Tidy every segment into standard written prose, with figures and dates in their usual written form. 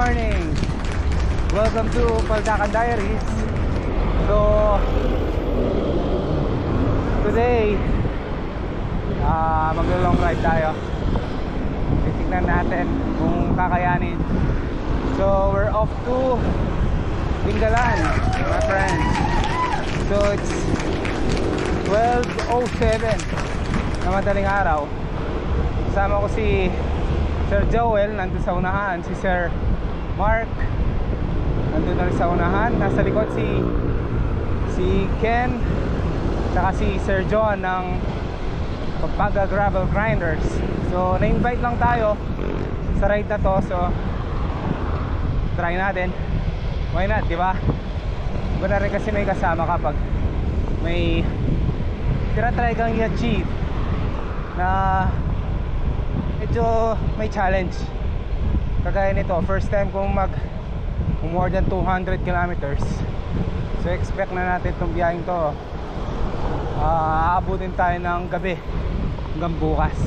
morning! Welcome to Paldakan Diaries. So today maglo-long ride tayo. Titignan natin kung kakayanin. So we're off to Dingalan, my friends. So it's 12:07 na madaling araw. Kasama ko si Sir Joel, nandun sa unahan. Si Sir Mark, nandun na rin sa unahan. Nasa likod si Ken, saka si Sir John ng Pampanga Gravel Grinders. So na-invite lang tayo sa ride na to. So try natin. Why not, diba? Iba na rin kasi may kasama kapag may tira-try kang i-achieve na medyo may challenge. Kagaya nito, first time kong more than 200 kilometers. So expect na natin itong biyaheng to. Aabutin tayo ng gabi hanggang bukas.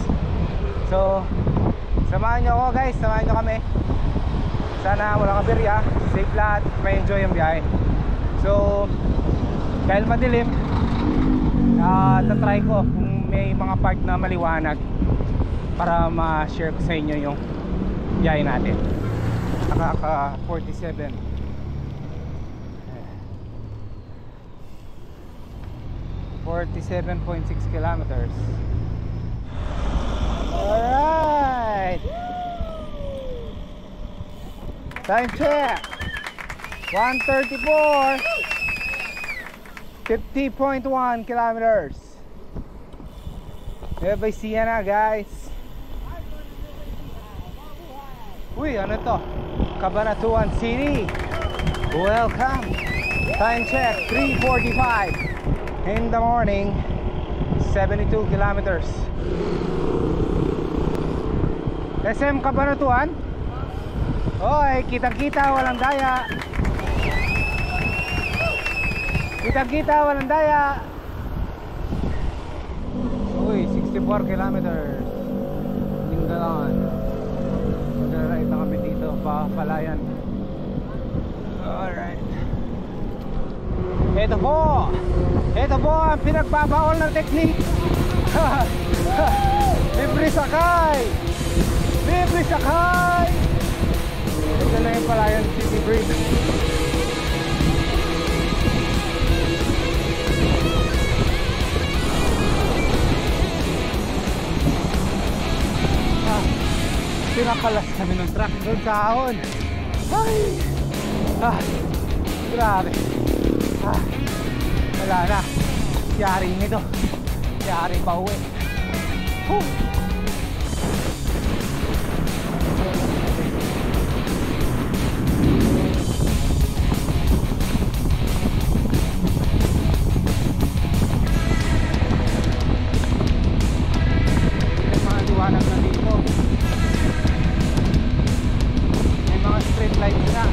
So samahan nyo ako guys, samahan nyo kami. Sana walang kabirya, safe lahat, may enjoy ang biyahe. So dahil madilim, tatry ko kung may mga part na maliwanag para ma-share ko sa inyo yung biyahe natin. Nakaka 47 47.6 kilometers. Alright, time check 1:34, 50.1 kilometers. Nueva Ecija na guys. Uy, ano to? Cabanatuan City. Welcome. Time check 3:45 in the morning, 72 kilometers. SM Cabanatuan. Oy, kitang-kita, walang daya. Kitang-kita, walang daya. Uy, 64 kilometers. Dingalan. Mag-ride na kami dito, Palayan. Alright. Ito po ang pinagbabaol na technique. Libre sakay. Libre sakay. Ito na yung Palayan City Bridge. Pinakalas kami ng truck doon sa ahon. Ay! Grabe. Wala na. Yari nito. Yari pa uwi. May mga liwanag na dito. Street lights na.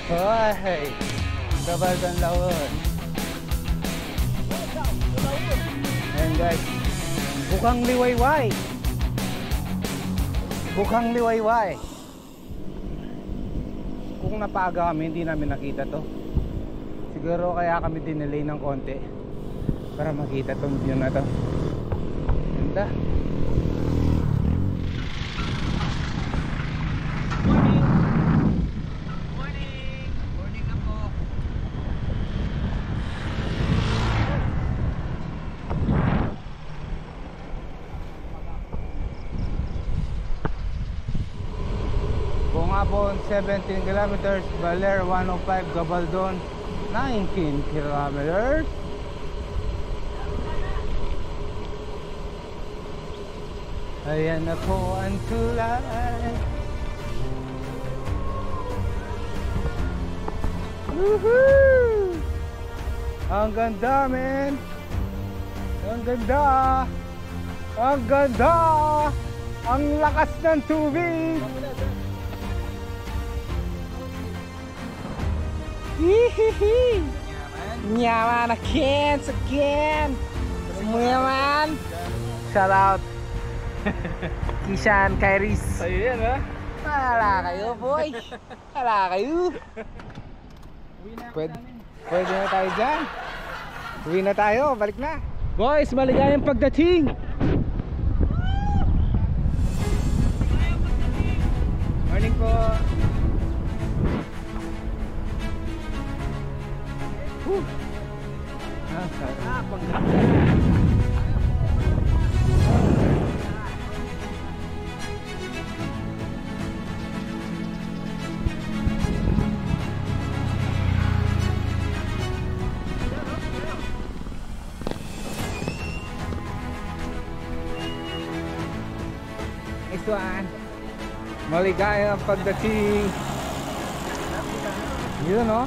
Hoy, Gabal ng Laon. Ayan guys, bukang liwayway. Bukang liwayway. Kung napaga kami, hindi namin nakita to. Siguro kaya kami dinelay ng konti para makita tong view na to. Ganda. Morning na po. Bungabon 17 kilometers, Baler 105, Gabaldon 19 kilometers. Ayan na po ang tulay. Woohoo! Ang ganda, men. Ang ganda. Ang ganda. Ang lakas ng tubig. Hihihi. Nyaman again. Semuanya man. Shout out. Kishan, Kairis. Ayun ha. Wala kayo, boy. Wala kayo. Pwede na tayo dyan. Uwi na tayo, balik na. Boys, maligayang pagdating. Morning po. Sarap ang ganda. Isuan. Maligayang pagdating. Yun o.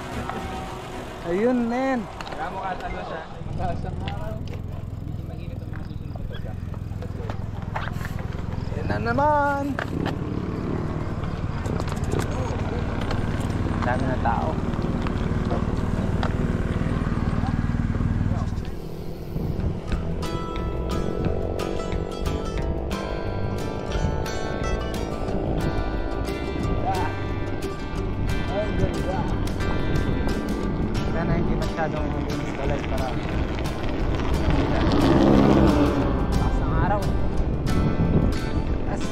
Ayun men. Kaya mo kahit ano siya, mataas ang araw. Hindi mag-init ang mga susunod ko siya. Yan na naman. Dami na tao. Sana hindi masyadong malinis kalay para taas ng araw. Taas.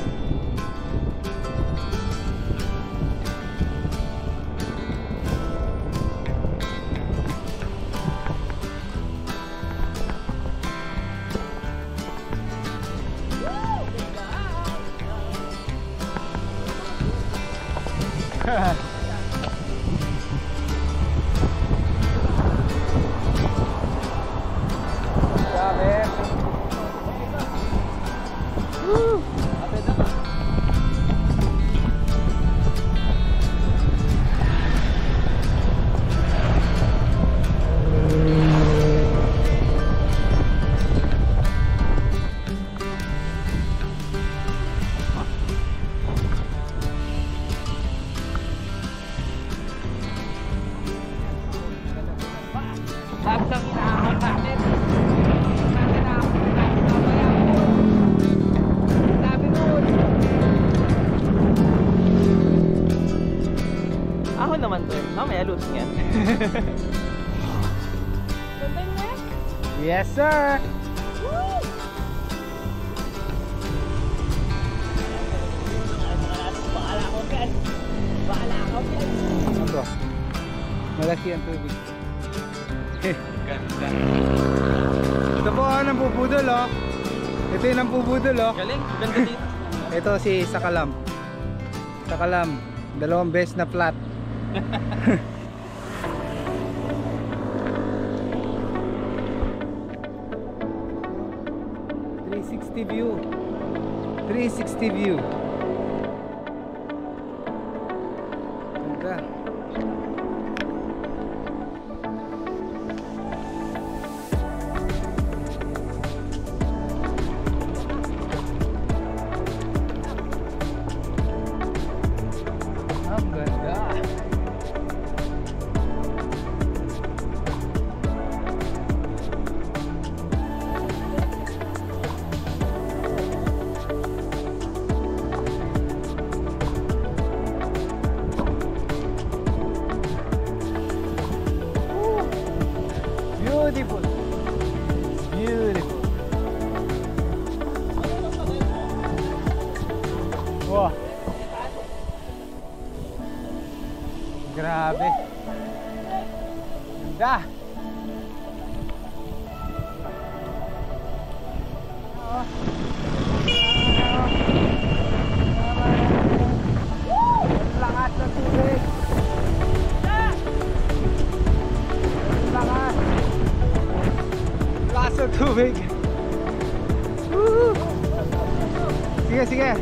Grabe. Woo! Tapos ang inaahon natin. Ahon naman to eh. Mamaya lose yan. Yes sir. Ano? Malaki ang tubig. Ganda. Ito po ang nampupudol oh. Ito yung nampupudol oh. Galing, ganda dito. Ito si Sakalam. Sakalam, 2 beses na flat. 360 view. 360 view. Ganda. Ang ganda. Beautiful. Beautiful. Wow. Grabe. Ganda. Lakas ng tubig. Lakas. Lakas ng tubig. Woo! Sige, sige.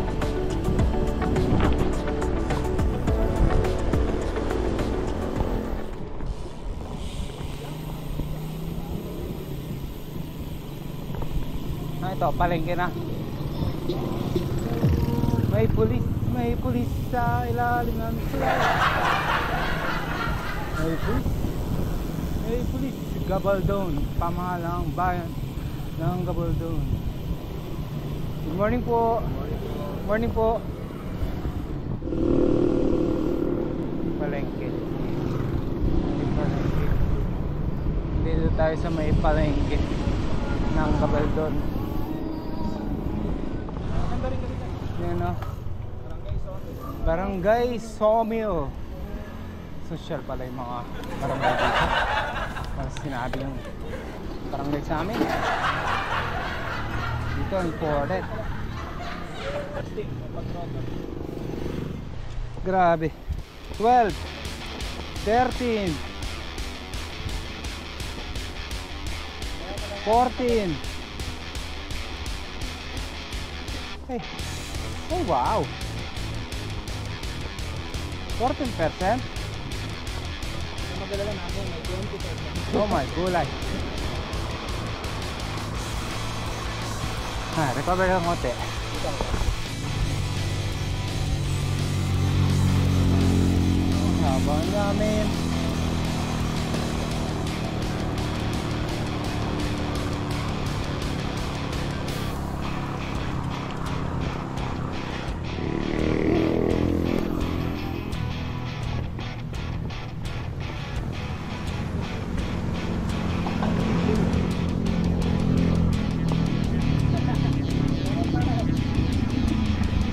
Ito, palengke na. May pulis sa ilalim ng tulay. May pulis. May pulis. Gabaldon. Pamahalang bayan ng Gabaldon. Good morning po. Good morning po. Palengke. Palengke. Dito tayo sa may palengke ng Gabaldon. Yan o. Barangay Sawmill. Social pala yung mga barangay dito. Para sinabi yung barangay sa amin. Dito imported. Grabe. 12 13 14. Hey. Oh wow. 14%. Magdala namin, may 20%. Oh my gulay. Recover lang konti. Habang namin.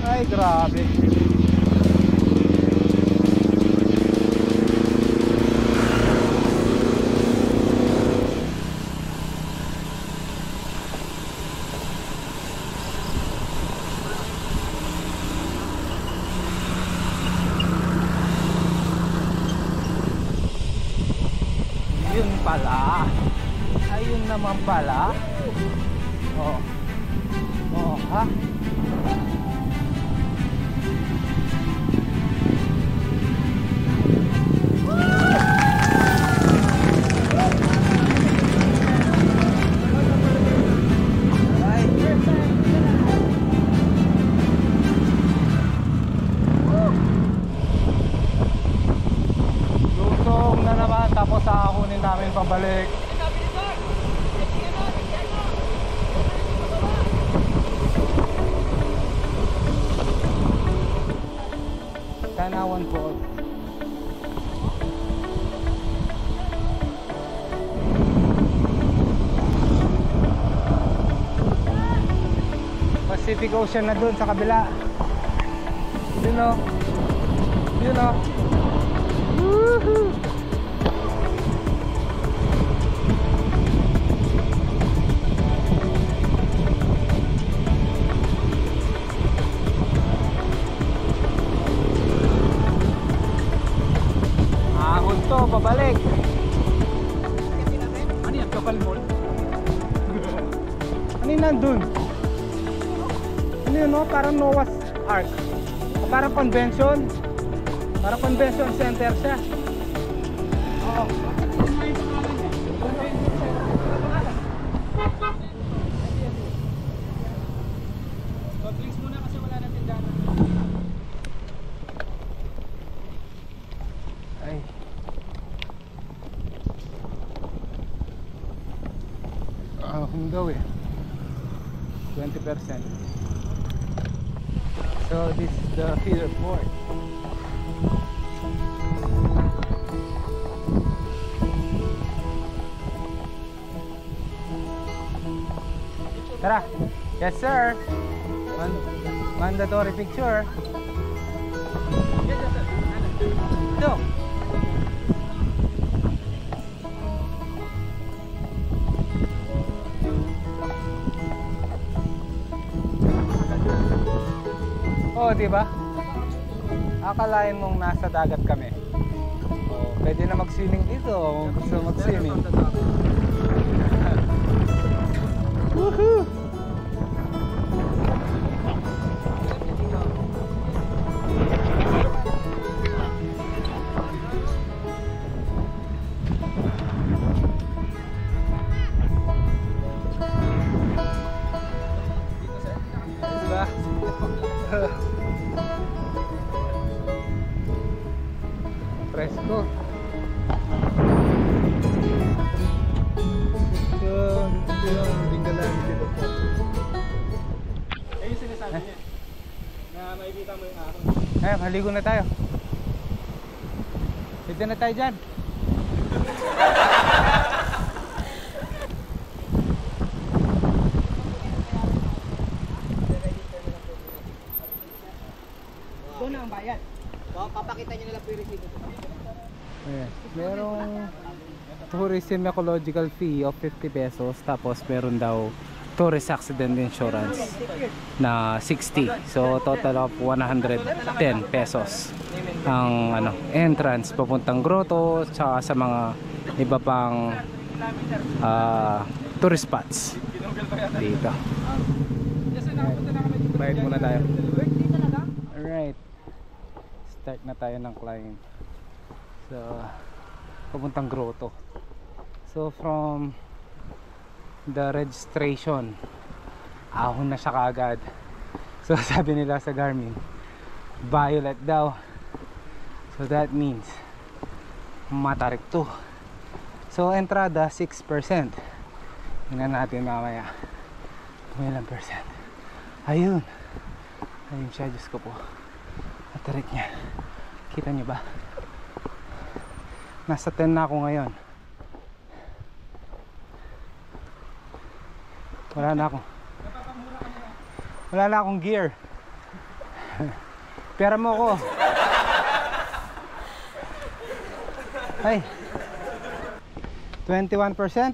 Ay, grabe. Yun pala. Ayun naman pala. Oh. Oh, ha? Tapos ahunin namin pabalik. Tanawan po. Pacific Ocean na dun sa kabila. Yun o. Yun o. Woohoo! Pabalik. Ano yan? Local mall? Ano yun nandun? Ano yun no? Parang Noah's Ark. Parang convention. Parang convention center siya. Oo. Mag-links muna kasi wala na tindahan. Ay. Kung gawin 20%. So this is the feeder port. Tara. Yes sir. Mandatory picture. Ito. Oh, di ba? Akalain mong nasa dagat kami. Oh, pwede na mag-swimming dito kung gusto mag-swimming. Woohoo! Diba? Presko. makikita mo yung araw. Eh, maligo na tayo. Pwede na tayo dyan. Doon ang bayad. Papakita nyo na lang po yung resibo. Ayan. Merong tourism ecological fee of 50 pesos. Tapos meron daw tourist accident insurance na 60. So total of 110 pesos ang entrance papuntang grotto tsaka sa mga iba pang tourist spots dito. Bayad muna tayo. Alright, start na tayo ng climb sa papuntang grotto. So from the registration, ahon na siya kaagad. So sabi nila sa Garmin, violet daw. So that means matarik to. So entrada 6%. Tingnan natin mamaya kung ilang percent. Ayun, ayun siya, Diyos ko po, matarik niya. Kita niyo ba? Nasa 10 na ako ngayon. Wala na akong gear. Pera mo ko. Ay, 21%.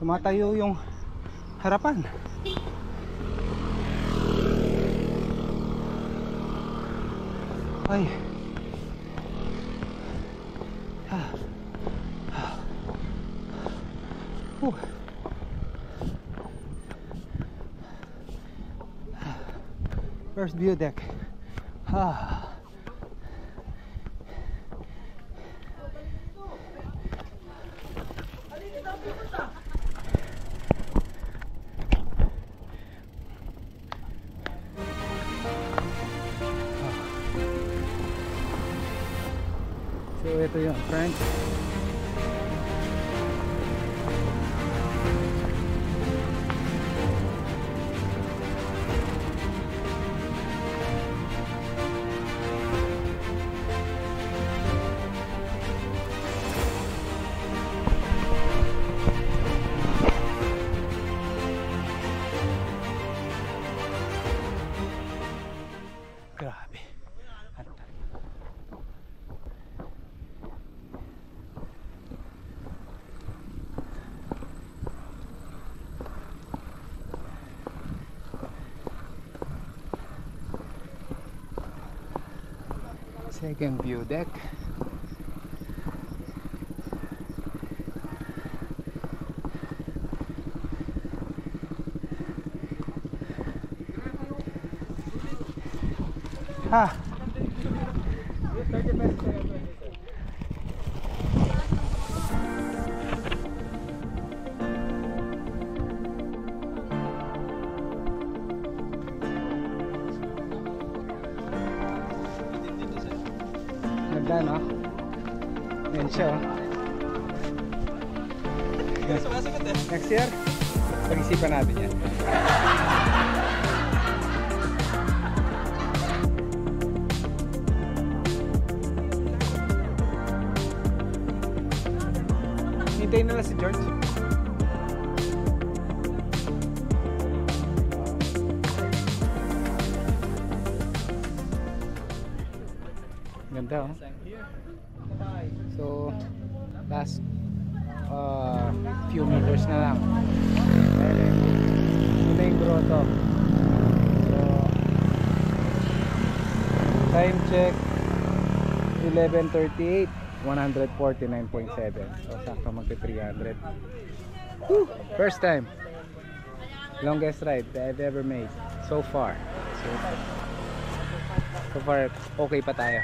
Tumatayo yung harapan. Ay. First view deck. So ito yung front. Grabe. Second view deck. Ganda, no? Yan siya, oh. Next year, pag-isipan natin yan. Hintayin na lang si George. Ganda, oh. So last few meters na lang. Ito na yung grotto. So Time check 11:38, 149.7. So sakto magti 300. Woo! First time. Longest ride that I've ever made so far. So far okay pa tayo.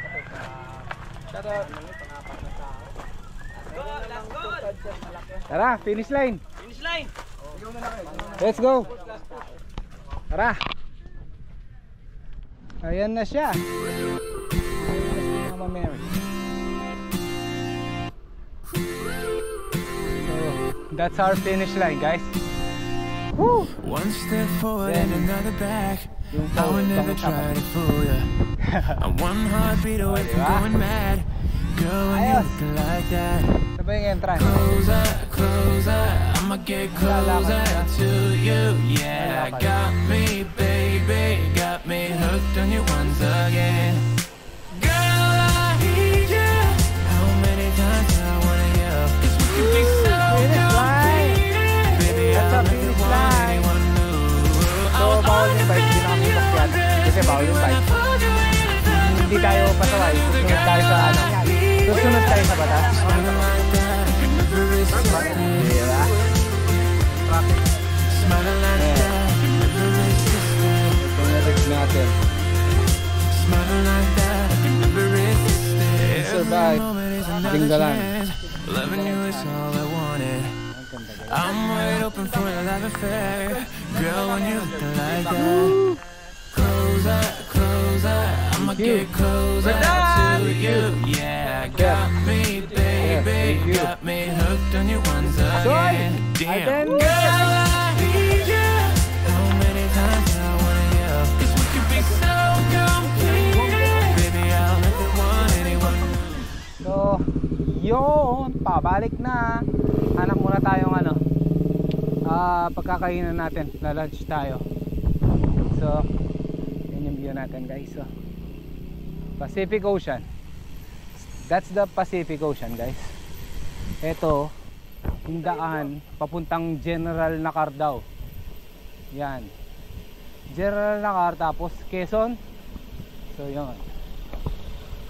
Tara, finish line. Finish line! Let's go. Tara. Ayan na siya. Ayan na si Mama Mary. So, that's our finish line, guys. Woo! One step forward and another back. Yung I would never pang- try to fool ya. I'm one heartbeat away from Diba? going mad. Girl, when you Ayos. looking like that. Sabay yung entrance. Closer, closer, I'ma get closer to you. Yeah, got me, baby, got me hooked on you once again. Girl, I need you. How many times do I wanna yell? 'Cause we could be so Finish line. complicated. Baby, That's I'll our make it finish want line. anyone new. So, bawal yung bike. Hindi na kami pakyat. Kasi bawal yung bike. Hindi tayo pasaway. Susunod tayo sa ano. Susunod tayo sa batas. Diba? Ito na rig natin. Survive. Tinggalan. Loving you is all I wanted. I'm wide open for a love affair. Girl, when you looking like that. Closer, closer, I'ma get closer to you. Yeah, got me, baby, got me hooked on you once again. Damn, girl, I need you. How many times do I wanna yell? 'Cause we could be so complete. Baby, I'll let the one anyone. So, yun. Pabalik na. Anak muna tayong ano. Pagkakainan natin. Lalunch tayo. So, yun yung view natin, guys. So, Pacific Ocean. That's the Pacific Ocean, guys. Ito, yung daan papuntang General Nakar daw. Yan. General Nakar, tapos Quezon. So, yun.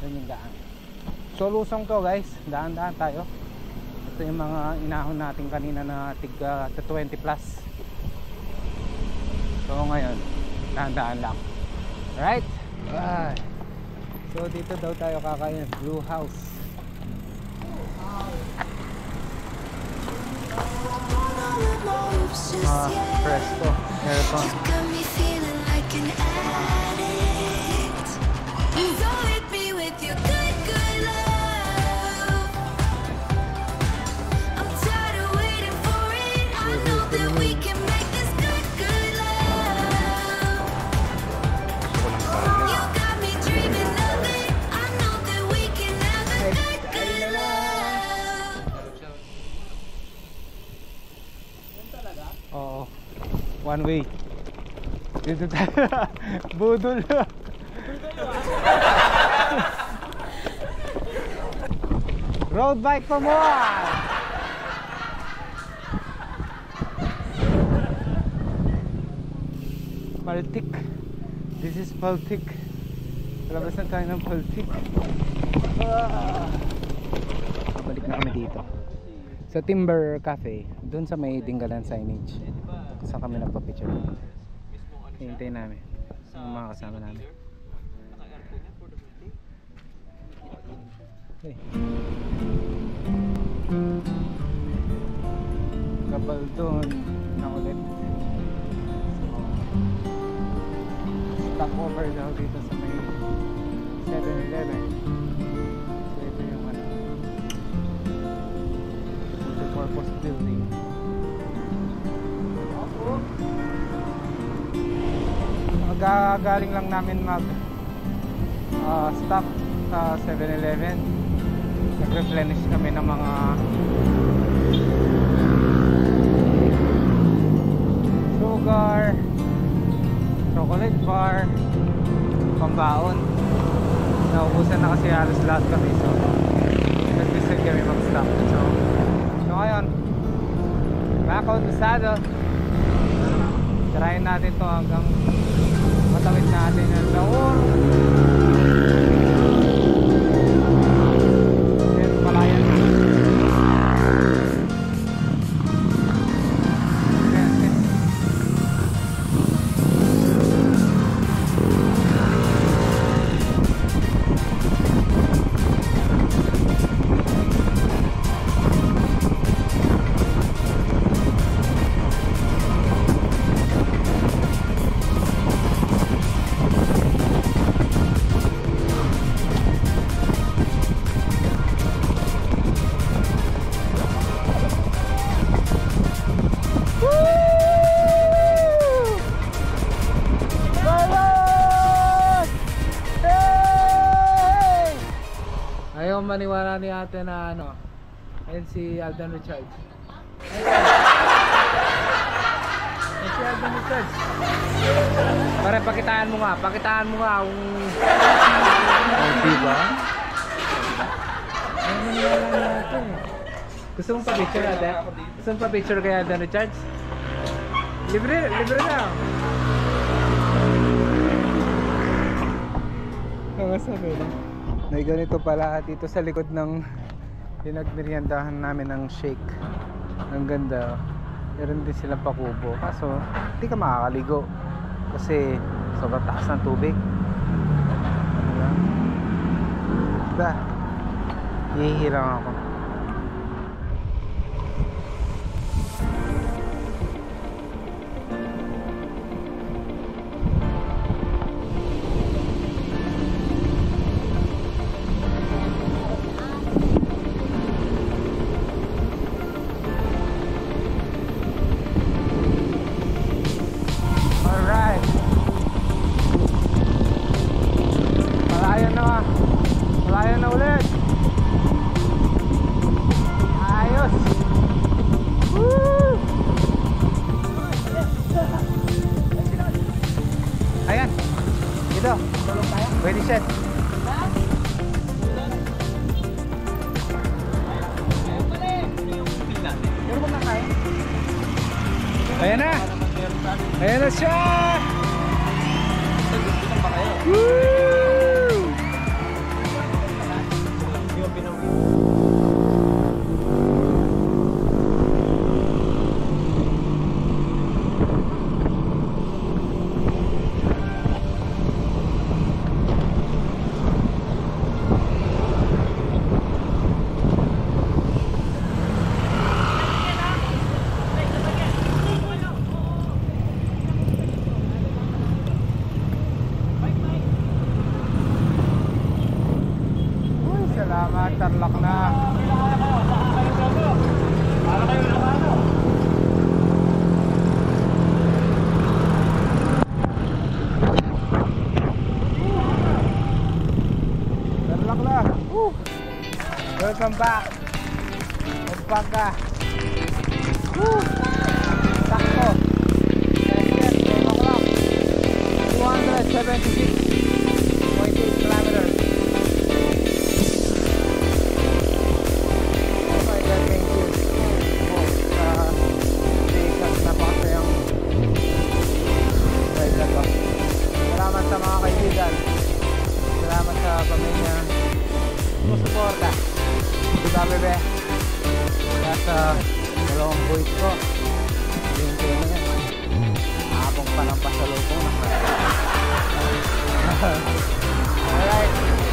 Yun yung daan. So, lusong to, guys. Daan-daan tayo. Ito yung mga inahon natin kanina na tiga 20 plus. So, ngayon, daan-daan lang. Right? Ay. So dito daw tayo kakain, Blue House. Presto, aircon. Got me feeling like an addict. So hit me with your good, good love. I'm tired of waiting for it. I know that we can make this good, good love. You got me dreaming of it. I know that we can have a good, good love. Oo. One way. Dito tayo. Budol. Road bike for more. Baltic. This is Baltic. Labas na tayo ng Baltic. Balik na kami dito sa Timber Cafe, doon sa may Dinggalan signage. Saan kami nagpa-picture. Hintay namin yung mga kasama namin. Okay. Kapal doon na ulit. So, stop over daw dito sa may 7-Eleven. So ito yung ano, multi-purpose building. Galing lang namin mag stop sa 7-Eleven. Nag-replenish kami ng mga sugar, chocolate bar, pambaon. Naubusan na kasi halos lahat kami, so nag-decide kami mag-stop. So ngayon, mga kauntusado, tirahin natin to hanggang matawid natin yung Laur. maniwala ni ate na ano. Ayan si Alden Richards. Ayan si Alden Richards. Pare, pakitaan mo nga kung... Oh, diba? Ay, maniwala ni ate. Gusto mong pa-picture ate? Gusto mong pa-picture kay Alden Richards? Libre lang. Sabi na. May ganito pala dito sa likod ng pinagmeriendahan namin ng shake. Ang ganda. Meron din silang pakubo. Kaso hindi ka makakaligo kasi sobrang taas ng tubig. Diba? Hihirang ako. Malayo na ulit. Ayos. Woo! Ayan. Dito. Pwede siya. Ayan na. Ayan na siya. Woo! Salamat, Tarlac na. Tarlac na. Welcome back. Pampanga. Sakto. 10 o'clock. 276.8 kilometers. Salamat sa mga kaibigan. Salamat sa pamilya. Sumusuporta. Diba bebe? Kaya sa dalawang boys ko. Yung kayo na yan. Nakapong pa ng pasalubong. Alright.